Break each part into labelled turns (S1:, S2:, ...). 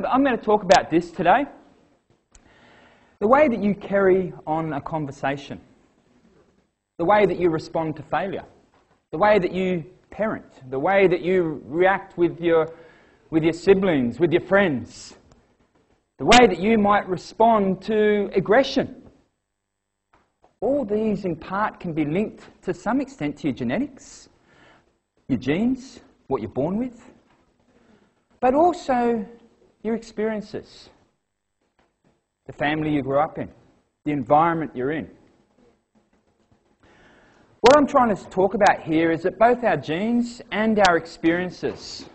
S1: I'm going to talk about this today. The way that you carry on a conversation. The way that you respond to failure. The way that you parent. The way that you react with your siblings, with your friends. The way that you might respond to aggression. All these in part can be linked to some extent to your genetics, your genes, what you're born with, but also your experiences, the family you grew up in, the environment you're in. What I'm trying to talk about here is that both our genes and our experiences,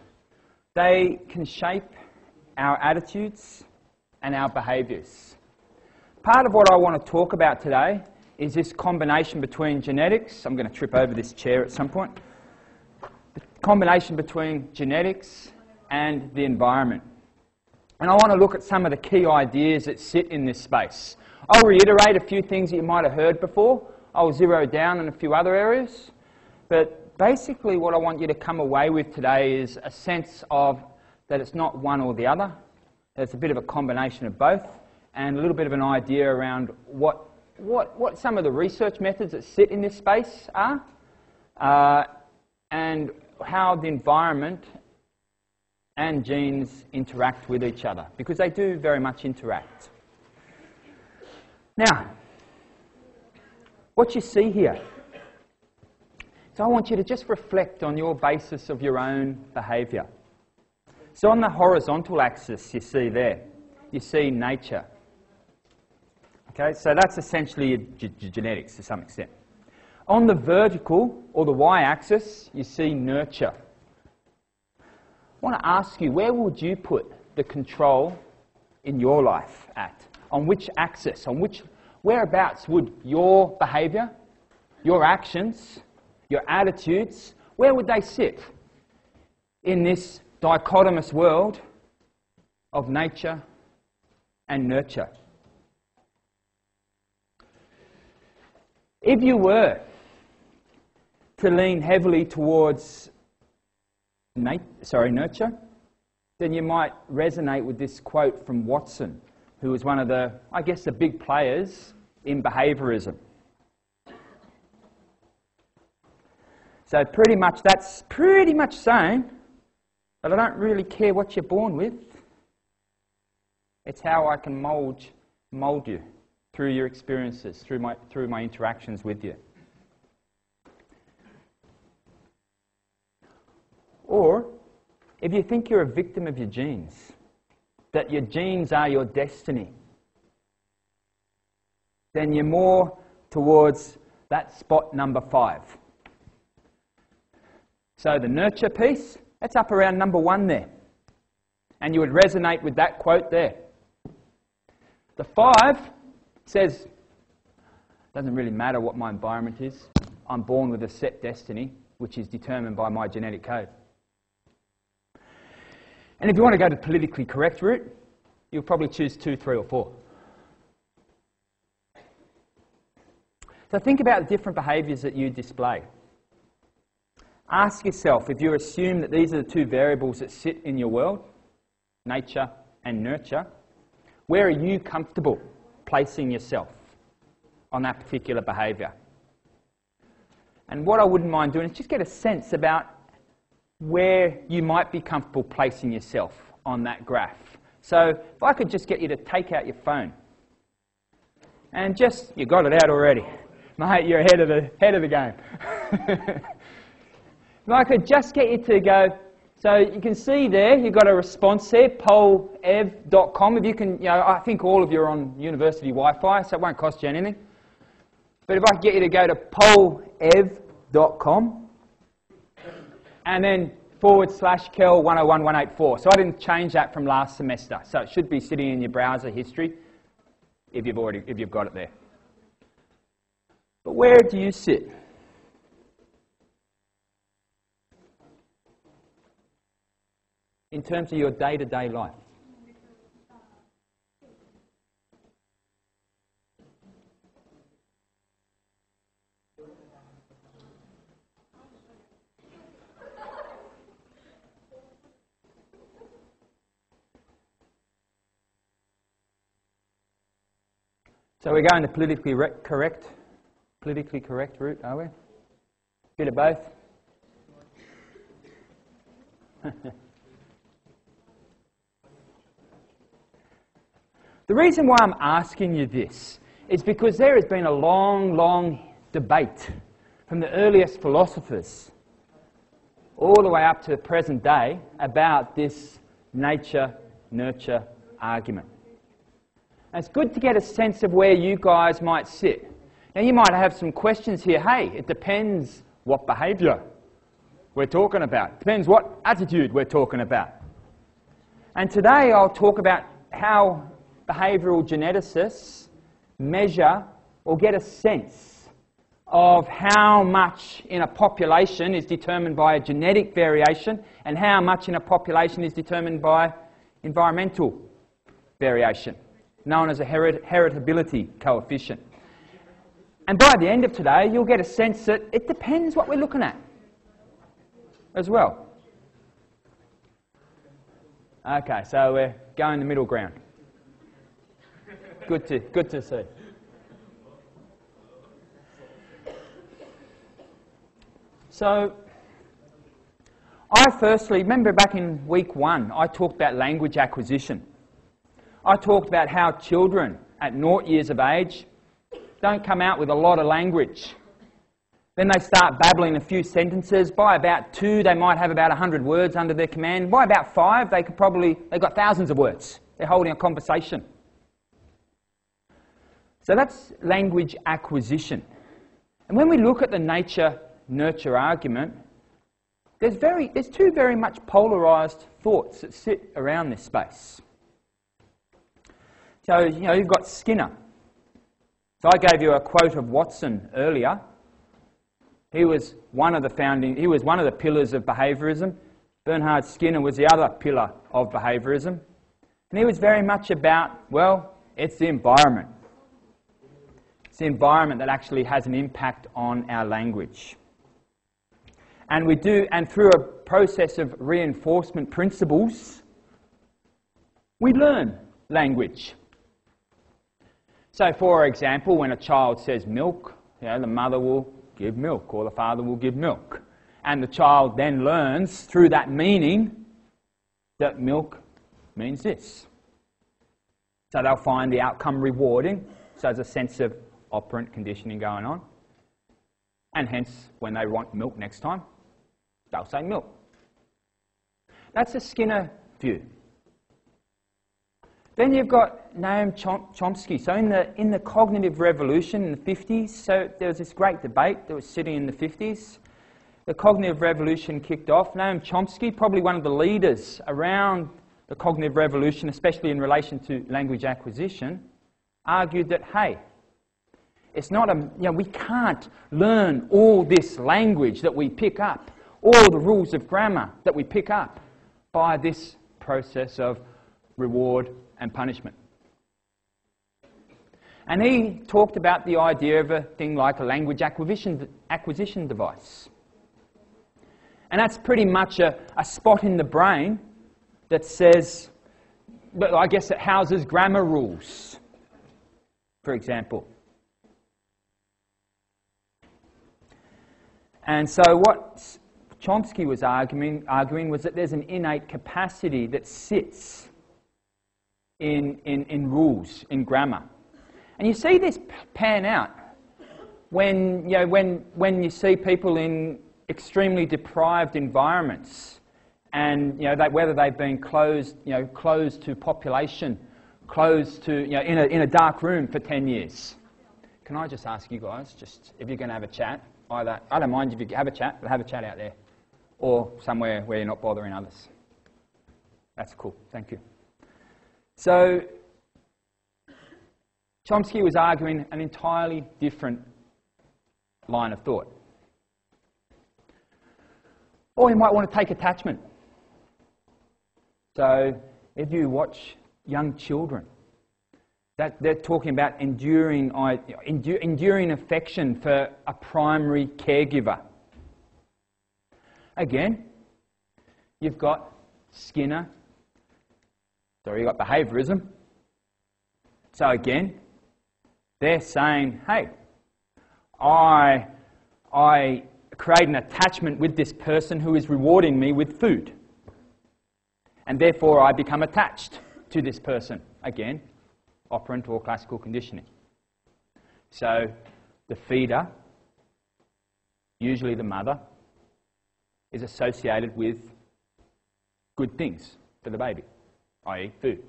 S1: they can shape our attitudes and our behaviours. Part of what I want to talk about today is this combination between genetics. I'm going to trip over this chair at some point. The combination between genetics and the environment. And I want to look at some of the key ideas that sit in this space. I'll reiterate a few things that you might have heard before. I'll zero down on a few other areas. But basically what I want you to come away with today is a sense of that it's not one or the other. It's a bit of a combination of both, and a little bit of an idea around what some of the research methods that sit in this space are, and how the environment and genes interact with each other, because they do very much interact. Now, what you see here, so I want you to just reflect on your basis of your own behaviour. So on the horizontal axis you see there, you see nature. Okay, so that's essentially your genetics to some extent. On the vertical, or the y-axis, you see nurture. I want to ask you, where would you put the control in your life at? On which axis? Whereabouts would your behaviour, your actions, your attitudes, where would they sit in this dichotomous world of nature and nurture? If you were to lean heavily towards nurture, then you might resonate with this quote from Watson, who was one of the, I guess, the big players in behaviourism. So that's pretty much saying that I don't really care what you're born with. It's how I can mould you through your experiences, through my interactions with you. Or, if you think you're a victim of your genes, that your genes are your destiny, then you're more towards that spot number 5. So the nurture piece, that's up around number 1 there. And you would resonate with that quote there. The 5 says, doesn't really matter what my environment is. I'm born with a set destiny, which is determined by my genetic code. And if you want to go the politically correct route, you'll probably choose 2, 3 or 4. So think about the different behaviours that you display. Ask yourself, if you assume that these are the 2 variables that sit in your world, nature and nurture, where are you comfortable placing yourself on that particular behaviour? And what I wouldn't mind doing is just get a sense about where you might be comfortable placing yourself on that graph. So if I could just get you to take out your phone and just, you got it out already. Mate, you're ahead of the game. If I could just get you to go, so you can see there, you've got a response there, polev.com. If you can, I think all of you are on university Wi-Fi, so it won't cost you anything. But if I could get you to go to polev.com and then /Kel 101184. So I didn't change that from last semester. So it should be sitting in your browser history if you've got it there. But where do you sit? In terms of your day-to-day life. So we're going the politically correct route, are we? Bit of both. The reason why I'm asking you this is because there has been a long debate from the earliest philosophers all the way up to the present day about this nature-nurture argument. And it's good to get a sense of where you guys might sit. Now you might have some questions here. Hey, it depends what behaviour we're talking about. It depends what attitude we're talking about. And today I'll talk about how behavioural geneticists measure or get a sense of how much in a population is determined by a genetic variation and how much in a population is determined by environmental variation, known as a heritability coefficient. And by the end of today, you'll get a sense that it depends what we're looking at as well. Okay, so we're going the middle ground. Good to see. So, I firstly, remember back in week 1, I talked about language acquisition. I talked about how children at 0 years of age don't come out with a lot of language. Then they start babbling a few sentences. By about 2, they might have about 100 words under their command. By about 5, they've got thousands of words. They're holding a conversation. So that's language acquisition. And when we look at the nature-nurture argument, there's two very much polarised thoughts that sit around this space. So, you've got Skinner. So I gave you a quote of Watson earlier. He was one of the pillars of behaviourism. Bernhard Skinner was the other pillar of behaviourism. And he was very much about, well, it's the environment. It's the environment that actually has an impact on our language. And through a process of reinforcement principles, we learn language. So, for example, when a child says milk, the mother will give milk or the father will give milk. And the child then learns through that meaning that milk means this. So they'll find the outcome rewarding. So there's a sense of operant conditioning going on. And hence, when they want milk next time, they'll say milk. That's a Skinner view. Then you've got Noam Chomsky. So in the cognitive revolution in the 50s, so there was this great debate that was sitting in the 50s. The cognitive revolution kicked off. Noam Chomsky, probably one of the leaders around the cognitive revolution, especially in relation to language acquisition, argued that, hey, it's not we can't learn all this language that we pick up, all the rules of grammar that we pick up by this process of reward and punishment. And he talked about the idea of a thing like a language acquisition device. And that's pretty much a spot in the brain that says, but I guess it houses grammar rules, for example. And so what Chomsky was arguing was that there's an innate capacity that sits in rules, in grammar. And you see this pan out when you see people in extremely deprived environments, and whether they've been closed to population, closed to in a dark room for 10 years. Can I just ask you guys, just if you're going to have a chat, either I don't mind if you have a chat, but have a chat out there, or somewhere where you're not bothering others. That's cool. Thank you. So, Chomsky was arguing an entirely different line of thought. Or you might want to take attachment. So, if you watch young children, that they're talking about enduring affection for a primary caregiver. Again, you've got Skinner. So you've got behaviourism. So again, They're saying, hey, I create an attachment with this person who is rewarding me with food. And therefore I become attached to this person. Again, operant or classical conditioning. So the feeder, usually the mother, is associated with good things for the baby, i.e. food.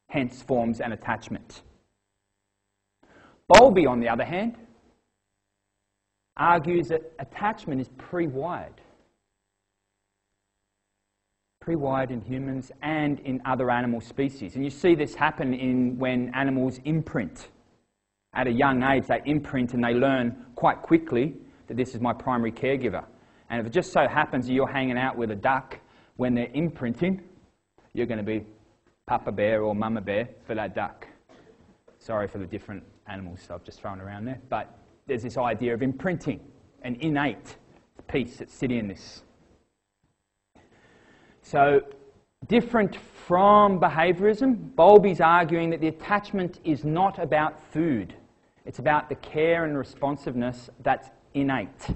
S1: Hence forms an attachment. Bowlby, on the other hand, argues that attachment is pre-wired. Pre-wired in humans and in other animal species. And you see this happen when animals imprint. At a young age, they imprint and they learn quite quickly that this is my primary caregiver. And if it just so happens that you're hanging out with a duck when they're imprinting, you're going to be Papa Bear or Mama Bear for that duck. Sorry for the different animals I've just thrown around there. But there's this idea of imprinting, an innate piece that's sitting in this. So, different from behaviourism, Bowlby's arguing that the attachment is not about food. It's about the care and responsiveness that's innate,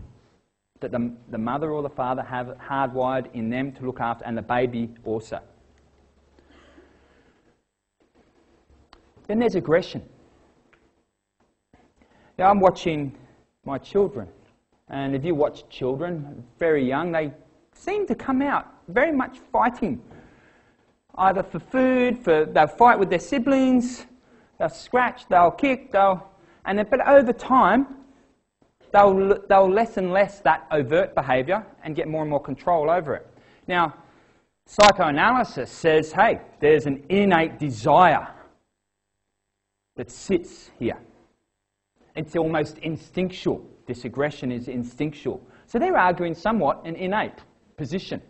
S1: that the mother or the father have hardwired in them to look after, and the baby also. Then there's aggression. Now, I'm watching my children, and if you watch children, very young, they seem to come out very much fighting, either for food, they'll fight with their siblings, they'll scratch, they'll kick, but over time, they'll less and less that overt behaviour and get more and more control over it. Now, psychoanalysis says, hey, there's an innate desire that sits here. It's almost instinctual. This aggression is instinctual. So they're arguing somewhat an innate position.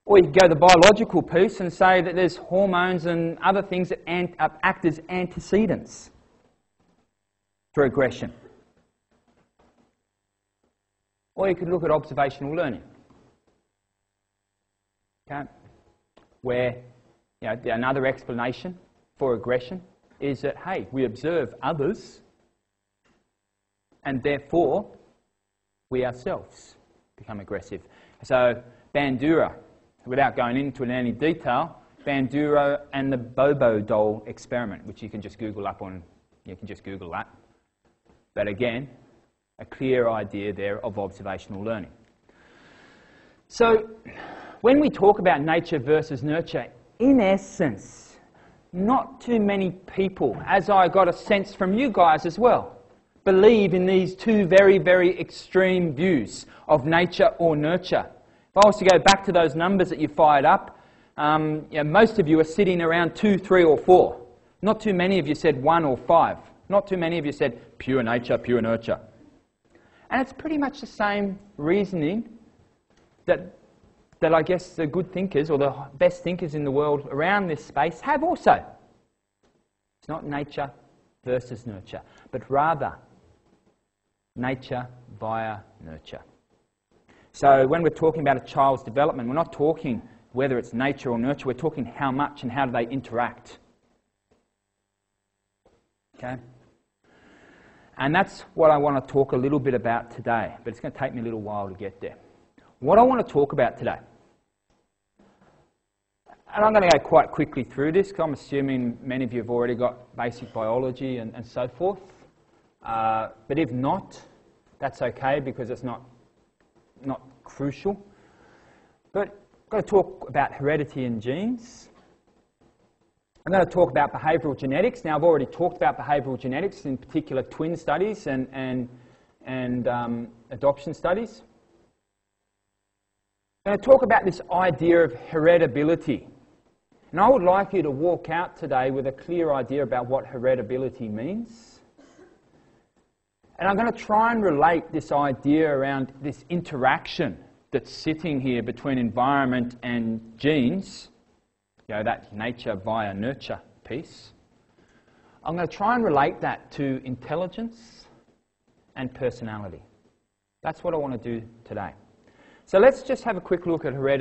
S1: Or you can go to the biological piece and say that there's hormones and other things that act as antecedents for aggression. Or you could look at observational learning, okay, where another explanation for aggression is that, hey, we observe others and therefore we ourselves become aggressive. So Bandura, without going into it in any detail, Bandura and the Bobo doll experiment, which you can just Google up on, you can just Google that. But again, a clear idea there of observational learning. So when we talk about nature versus nurture, in essence, not too many people, as I got a sense from you guys as well, believe in these two very, very extreme views of nature or nurture. If I was to go back to those numbers that you fired up, most of you are sitting around 2, 3 or 4. Not too many of you said 1 or 5. Not too many of you said pure nature, pure nurture. And it's pretty much the same reasoning that I guess the good thinkers or the best thinkers in the world around this space have also. It's not nature versus nurture, but rather nature via nurture. So when we're talking about a child's development, we're not talking whether it's nature or nurture, we're talking how much and how do they interact. Okay? And that's what I want to talk a little bit about today, but it's going to take me a little while to get there. What I want to talk about today, and I'm going to go quite quickly through this because I'm assuming many of you have already got basic biology and so forth. But if not, that's okay because it's not crucial. But I'm going to talk about heredity and genes. I'm going to talk about behavioural genetics. Now, I've already talked about behavioural genetics, in particular twin studies and adoption studies. I'm going to talk about this idea of heritability. And I would like you to walk out today with a clear idea about what heritability means. And I'm going to try and relate this idea around this interaction that's sitting here between environment and genes, that nature via nurture piece. I'm going to try and relate that to intelligence and personality. That's what I want to do today. So let's just have a quick look at heredity.